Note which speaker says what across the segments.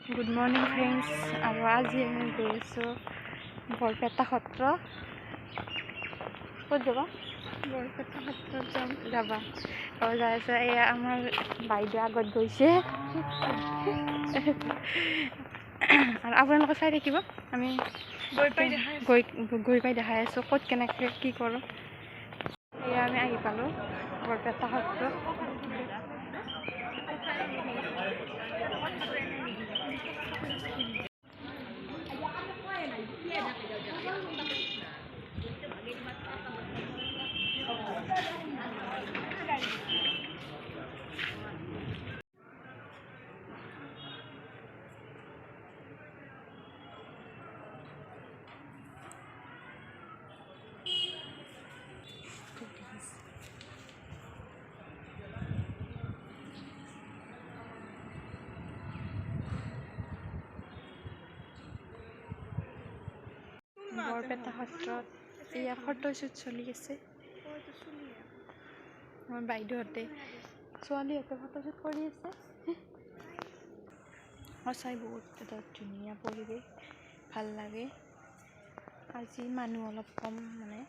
Speaker 1: Good morning friends. আৰু আজি আমি গৈ আছোঁ বৰপেটা সত্ৰ। ক'ত যাবা? বৰপেটা সত্ৰত যাবা আৰু যাই আছে এয়া আমাৰ বাইদেউ আগত গৈছে আৰু আপোনালোকে চাই থাকিব। আমি গৈ পাই দেখাই আছোঁ ক'ত কেনেকৈ কি কৰোঁ। এয়া আমি আহি পালোঁ বৰপেটা সত্ৰ। বৰপেটা সত্ৰত এয়া ফটোশ্বুট চলি আছে। আমাৰ বাইদেউহঁতে ছোৱালীহঁতে ফটোশ্বুট কৰি আছে। সঁচাই বহুত এটা ধুনীয়া পৰিৱেশ, ভাল লাগে। আজি মানুহ অলপ কম মানে।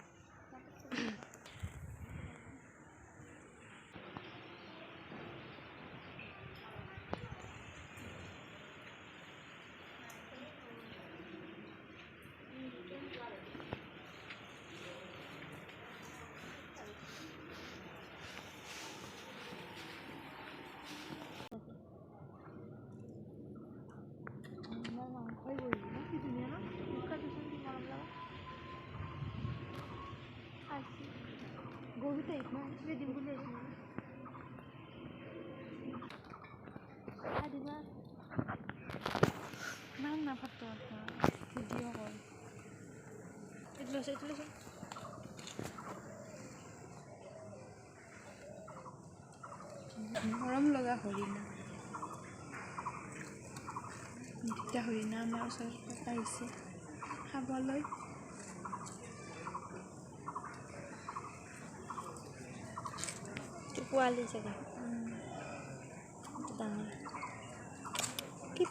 Speaker 1: না ফটো ভিডিঅ' কল মৰম লগা হৰিণা। দুটা হৰিণা আমাৰ ওচৰত আহিছে খাবলৈ। পোৱালি চাগে ডাঙৰ কি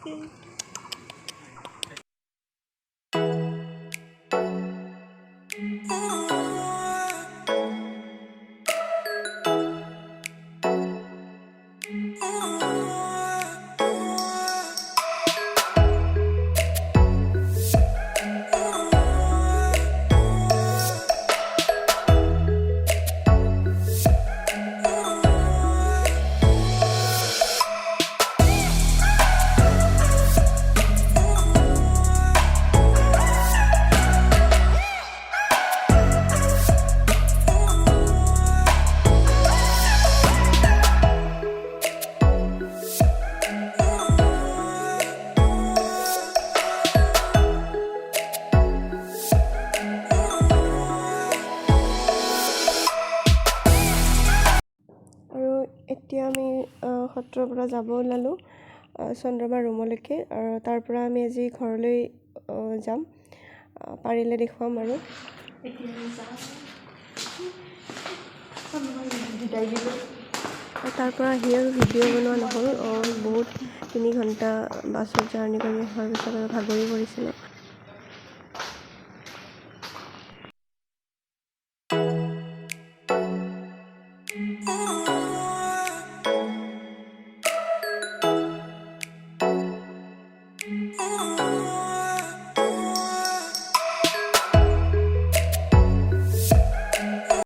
Speaker 1: এতিয়া আমি সত্ৰৰ পৰা যাব ওলালোঁ চন্দ্ৰমা ৰুমলৈকে, আৰু তাৰ পৰা আমি আজি ঘৰলৈ যাম। পাৰিলে দেখুৱাম আৰু তাৰ পৰা আহি আৰু ভিডিঅ' বনোৱা নহ'ল। বহুত 3 ঘণ্টা বাছত জাৰ্ণি কৰি অহাৰ পিছত আৰু ভাগৰি পৰিছিলোঁ।